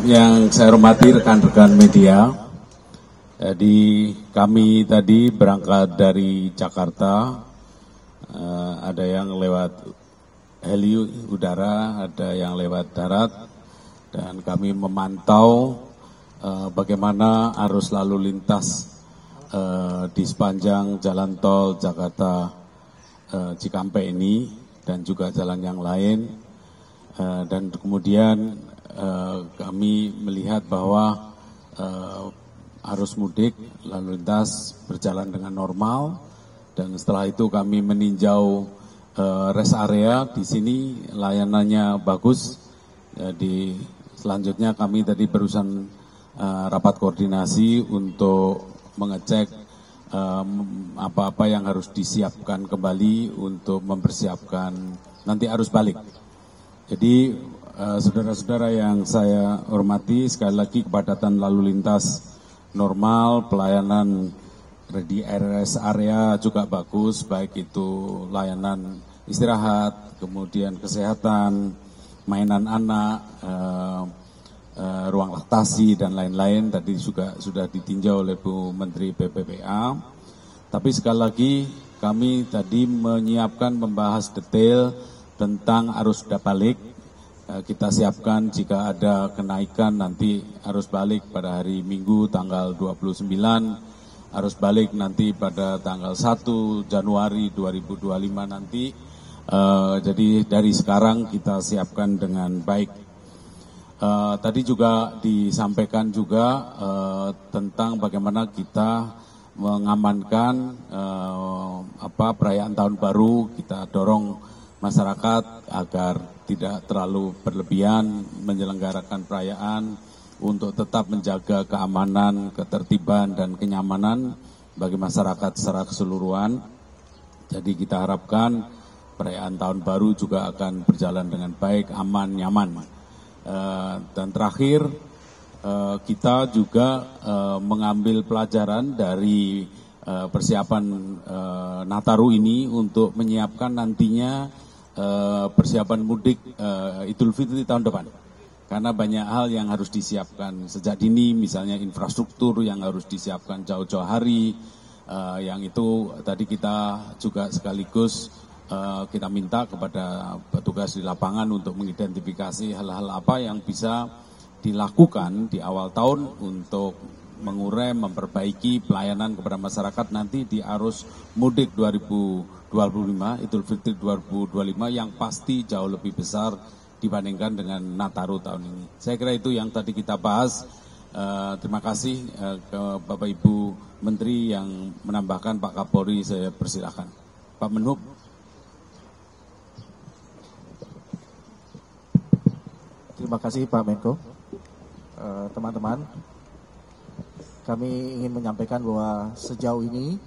Yang saya hormati rekan-rekan media, jadi kami tadi berangkat dari Jakarta, ada yang lewat heli udara, ada yang lewat darat, dan kami memantau bagaimana arus lalu lintas di sepanjang jalan tol Jakarta Cikampek ini dan juga jalan yang lain, dan kemudian kami melihat bahwa arus mudik lalu lintas berjalan dengan normal, dan setelah itu kami meninjau rest area di sini layanannya bagus. Jadi selanjutnya kami tadi barusan rapat koordinasi untuk mengecek apa-apa yang harus disiapkan kembali untuk mempersiapkan nanti arus balik. Jadi saudara-saudara yang saya hormati, sekali lagi kepadatan lalu lintas normal, pelayanan di rest area juga bagus, baik itu layanan istirahat, kemudian kesehatan, mainan anak, ruang laktasi dan lain-lain tadi juga sudah ditinjau oleh Bu Menteri PPPA. Tapi sekali lagi kami tadi menyiapkan membahas detail tentang arus balik. Kita siapkan jika ada kenaikan nanti arus balik pada hari Minggu tanggal 29, arus balik nanti pada tanggal 1 Januari 2025 nanti. Jadi dari sekarang kita siapkan dengan baik. Tadi juga disampaikan juga tentang bagaimana kita mengamankan perayaan tahun baru. Kita dorong masyarakat agar tidak terlalu berlebihan menyelenggarakan perayaan untuk tetap menjaga keamanan, ketertiban, dan kenyamanan bagi masyarakat secara keseluruhan. Jadi kita harapkan perayaan tahun baru juga akan berjalan dengan baik, aman, nyaman. Dan terakhir, kita juga mengambil pelajaran dari persiapan Nataru ini untuk menyiapkan nantinya persiapan mudik Idul Fitri tahun depan. Karena banyak hal yang harus disiapkan sejak dini, misalnya infrastruktur yang harus disiapkan jauh-jauh hari, yang itu tadi kita juga sekaligus kita minta kepada petugas di lapangan untuk mengidentifikasi hal-hal apa yang bisa dilakukan di awal tahun untuk mengurai, memperbaiki pelayanan kepada masyarakat nanti di arus mudik 2025, Idul Fitri 2025 yang pasti jauh lebih besar dibandingkan dengan Nataru tahun ini. Saya kira itu yang tadi kita bahas. Terima kasih ke Bapak Ibu Menteri yang menambahkan. Pak Kapolri, saya persilahkan. Pak Menhub. Terima kasih Pak Menko. Teman-teman, kami ingin menyampaikan bahwa sejauh ini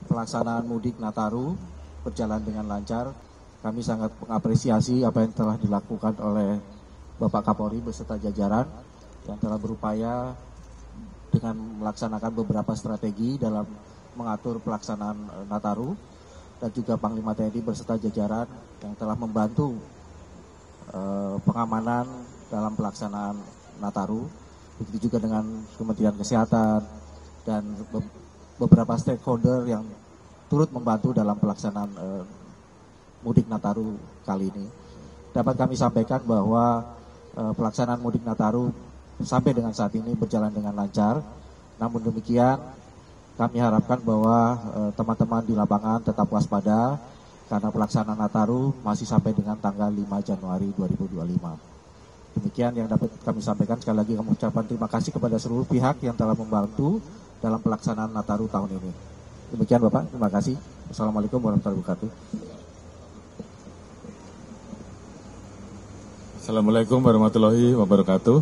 pelaksanaan mudik Nataru berjalan dengan lancar. Kami sangat mengapresiasi apa yang telah dilakukan oleh Bapak Kapolri beserta jajaran yang telah berupaya dengan melaksanakan beberapa strategi dalam mengatur pelaksanaan Nataru, dan juga Panglima TNI beserta jajaran yang telah membantu pengamanan dalam pelaksanaan Nataru. Begitu juga dengan Kementerian Kesehatan dan beberapa stakeholder yang turut membantu dalam pelaksanaan mudik Nataru kali ini. Dapat kami sampaikan bahwa pelaksanaan mudik Nataru sampai dengan saat ini berjalan dengan lancar. Namun demikian, kami harapkan bahwa teman-teman di lapangan tetap waspada karena pelaksanaan Nataru masih sampai dengan tanggal 5 Januari 2025. Demikian yang dapat kami sampaikan. Sekali lagi kami ucapkan terima kasih kepada seluruh pihak yang telah membantu dalam pelaksanaan Nataru tahun ini. Demikian Bapak, terima kasih. Assalamualaikum warahmatullahi wabarakatuh. Assalamualaikum warahmatullahi wabarakatuh.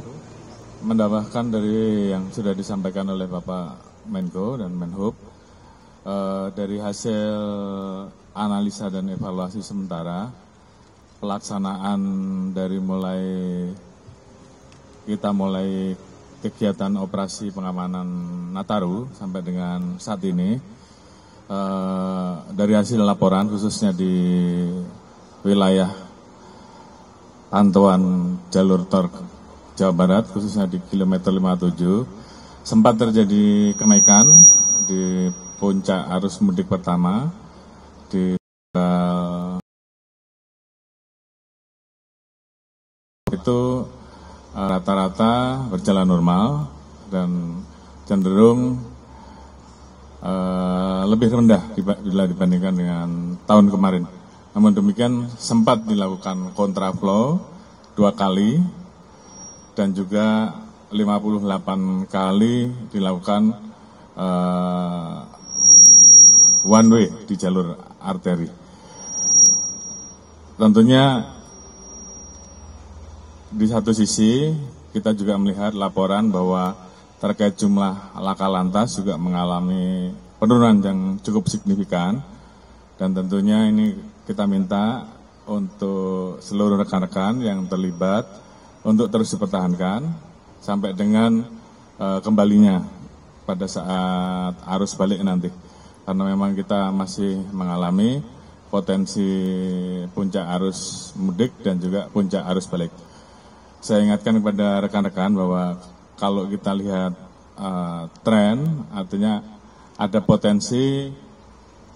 Menambahkan dari yang sudah disampaikan oleh Bapak Menko dan Menhub, dari hasil analisa dan evaluasi sementara, pelaksanaan dari kita mulai kegiatan operasi pengamanan Nataru sampai dengan saat ini, dari hasil laporan khususnya di wilayah pantauan jalur tol Jawa Barat, khususnya di kilometer 57, sempat terjadi kenaikan di puncak arus mudik pertama di itu rata-rata berjalan normal dan cenderung lebih rendah bila dibandingkan dengan tahun kemarin. Namun demikian sempat dilakukan kontraflow 2 kali dan juga 58 kali dilakukan one way di jalur arteri. Tentunya di satu sisi kita juga melihat laporan bahwa terkait jumlah laka lantas juga mengalami penurunan yang cukup signifikan, dan tentunya ini kita minta untuk seluruh rekan-rekan yang terlibat untuk terus dipertahankan sampai dengan kembalinya pada saat arus balik nanti, karena memang kita masih mengalami potensi puncak arus mudik dan juga puncak arus balik. Saya ingatkan kepada rekan-rekan bahwa kalau kita lihat tren, artinya ada potensi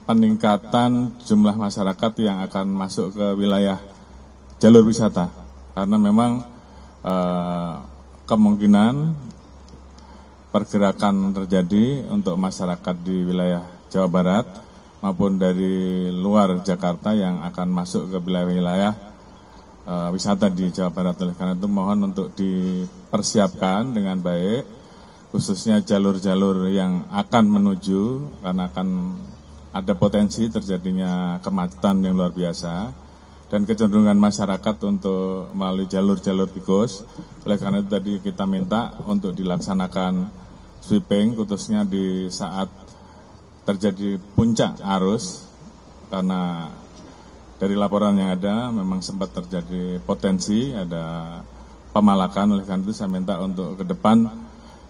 peningkatan jumlah masyarakat yang akan masuk ke wilayah jalur wisata, karena memang kemungkinan pergerakan terjadi untuk masyarakat di wilayah Jawa Barat maupun dari luar Jakarta yang akan masuk ke wilayah wisata di Jawa Barat. Oleh karena itu mohon untuk dipersiapkan dengan baik, khususnya jalur-jalur yang akan menuju, karena akan ada potensi terjadinya kemacetan yang luar biasa dan kecenderungan masyarakat untuk melalui jalur-jalur tikus. Oleh karena itu tadi kita minta untuk dilaksanakan sweeping, khususnya di saat terjadi puncak arus, karena dari laporan yang ada memang sempat terjadi potensi ada pemalakan. Oleh karena itu saya minta untuk ke depan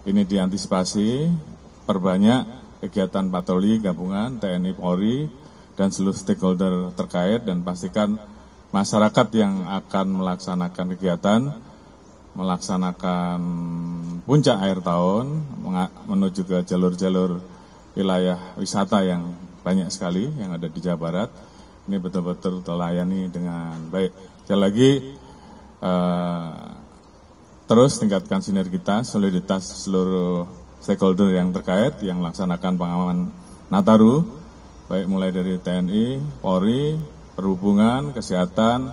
ini diantisipasi, perbanyak kegiatan patroli gabungan TNI Polri dan seluruh stakeholder terkait, dan pastikan masyarakat yang akan melaksanakan kegiatan, melaksanakan puncak akhir tahun menuju ke jalur-jalur wilayah wisata yang banyak sekali yang ada di Jawa Barat, ini betul-betul terlayani dengan baik. Sekali lagi terus tingkatkan sinergitas, soliditas seluruh stakeholder yang terkait yang melaksanakan pengamanan Nataru, baik mulai dari TNI, Polri, Perhubungan, Kesehatan,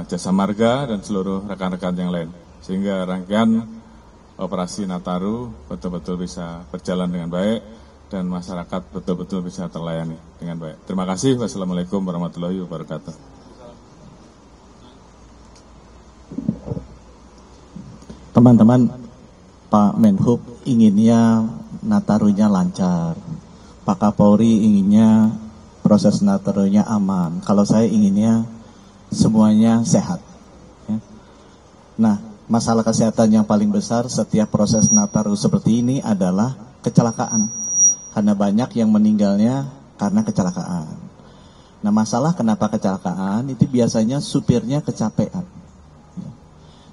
Jasa Marga, dan seluruh rekan-rekan yang lain. Sehingga rangkaian operasi Nataru betul-betul bisa berjalan dengan baik dan masyarakat betul-betul bisa terlayani dengan baik. Terima kasih. Wassalamualaikum warahmatullahi wabarakatuh. Teman-teman, Pak Menhub inginnya Natarunya lancar, Pak Kapolri inginnya proses Natarunya aman. Kalau saya inginnya semuanya sehat. Ya. Nah, masalah kesehatan yang paling besar setiap proses Nataru seperti ini adalah kecelakaan. Karena banyak yang meninggalnya karena kecelakaan. Nah, masalah kenapa kecelakaan itu biasanya supirnya kecapean.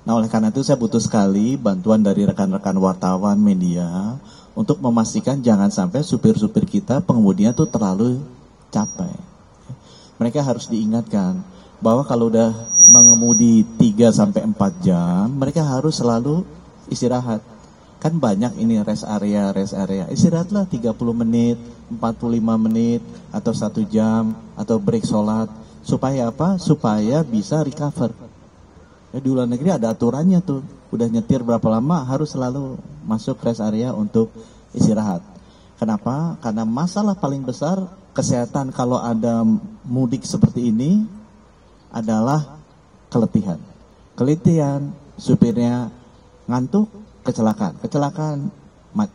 Nah, oleh karena itu saya butuh sekali bantuan dari rekan-rekan wartawan, media, untuk memastikan jangan sampai supir-supir kita pengemudinya tuh terlalu capek. Mereka harus diingatkan bahwa kalau udah mengemudi 3-4 jam, mereka harus selalu istirahat. Kan banyak ini rest area. Istirahatlah 30 menit, 45 menit, atau 1 jam, atau break sholat. Supaya apa? Supaya bisa recover. Ya, di luar negeri ada aturannya tuh, udah nyetir berapa lama harus selalu masuk rest area untuk istirahat. Kenapa? Karena masalah paling besar kesehatan kalau ada mudik seperti ini adalah keletihan. Keletihan, supirnya ngantuk, kecelakaan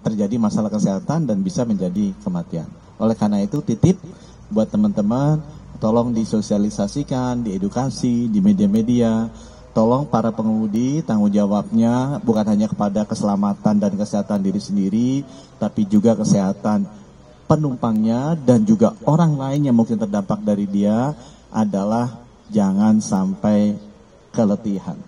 terjadi masalah kesehatan dan bisa menjadi kematian. Oleh karena itu titip buat teman-teman, tolong disosialisasikan, diedukasi, di media-media. Tolong para pengemudi tanggung jawabnya bukan hanya kepada keselamatan dan kesehatan diri sendiri, tapi juga kesehatan penumpangnya dan juga orang lain yang mungkin terdampak dari dia, adalah jangan sampai keletihan.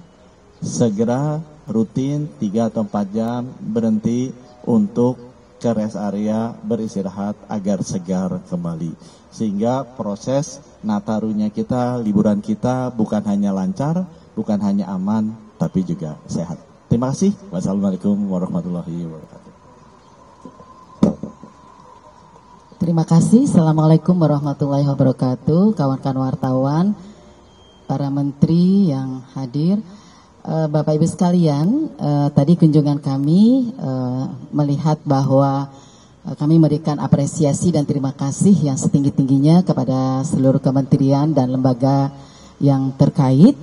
Segera rutin 3 atau 4 jam berhenti untuk ke rest area beristirahat agar segar kembali. Sehingga proses Natarunya kita, liburan kita bukan hanya lancar, bukan hanya aman, tapi juga sehat. Terima kasih. Wassalamualaikum warahmatullahi wabarakatuh. Terima kasih. Assalamualaikum warahmatullahi wabarakatuh. Kawan-kawan wartawan, para menteri yang hadir, Bapak Ibu sekalian, tadi kunjungan kami melihat bahwa kami memberikan apresiasi dan terima kasih yang setinggi-tingginya kepada seluruh kementerian dan lembaga yang terkait,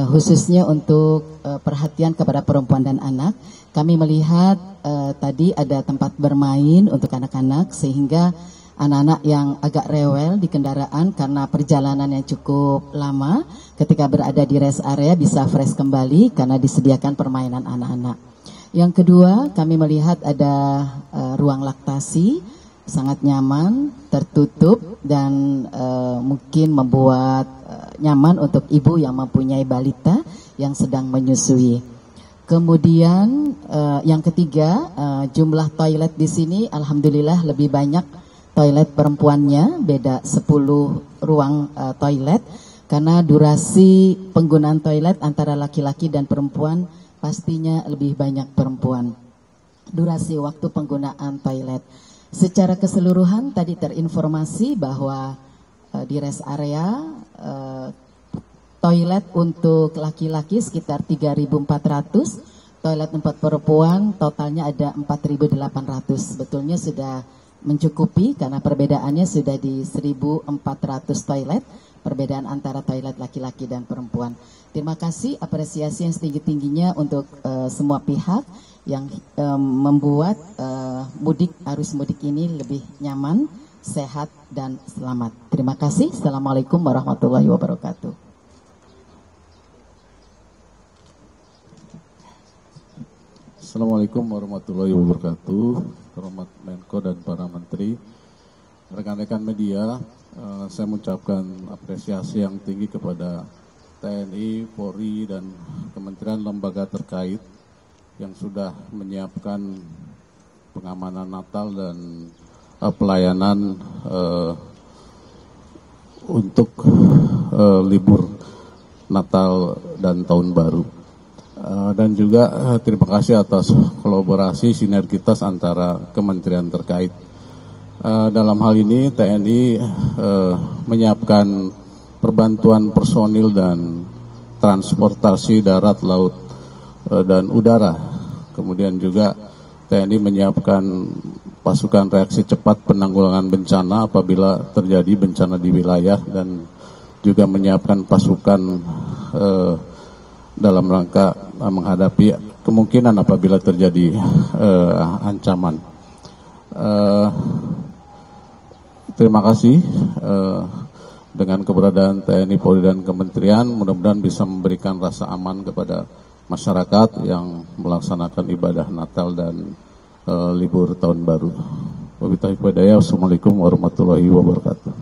khususnya untuk perhatian kepada perempuan dan anak. Kami melihat tadi ada tempat bermain untuk anak-anak, sehingga anak-anak yang agak rewel di kendaraan karena perjalanan yang cukup lama, ketika berada di rest area bisa fresh kembali karena disediakan permainan anak-anak. Yang kedua, kami melihat ada ruang laktasi sangat nyaman, tertutup, dan mungkin membuat nyaman untuk ibu yang mempunyai balita yang sedang menyusui. Kemudian yang ketiga, jumlah toilet di sini alhamdulillah lebih banyak toilet perempuannya, beda 10 ruang toilet, karena durasi penggunaan toilet antara laki-laki dan perempuan pastinya lebih banyak perempuan. Durasi waktu penggunaan toilet. Secara keseluruhan tadi terinformasi bahwa di rest area toilet untuk laki-laki sekitar 3.400, toilet untuk perempuan totalnya ada 4.800. Sebetulnya sudah mencukupi karena perbedaannya sudah di 1.400 toilet, perbedaan antara toilet laki-laki dan perempuan. Terima kasih, apresiasi yang setinggi-tingginya untuk semua pihak yang membuat arus mudik ini lebih nyaman, sehat, dan selamat. Terima kasih. Assalamualaikum warahmatullahi wabarakatuh. Assalamualaikum warahmatullahi wabarakatuh. Hormat Menko dan para menteri, rekan-rekan media, saya mengucapkan apresiasi yang tinggi kepada TNI, Polri, dan kementerian lembaga terkait yang sudah menyiapkan pengamanan Natal dan pelayanan untuk libur Natal dan Tahun Baru. Dan juga terima kasih atas kolaborasi sinergitas antara kementerian terkait. Dalam hal ini TNI menyiapkan perbantuan personil dan transportasi darat, laut, dan udara. Kemudian juga TNI menyiapkan pasukan reaksi cepat penanggulangan bencana apabila terjadi bencana di wilayah, dan juga menyiapkan pasukan dalam rangka menghadapi kemungkinan apabila terjadi ancaman. Terima kasih dengan keberadaan TNI, Polri, dan Kementerian, mudah-mudahan bisa memberikan rasa aman kepada masyarakat yang melaksanakan ibadah Natal dan libur Tahun Baru. Wabillahi hidayah. Wassalamualaikum warahmatullahi wabarakatuh.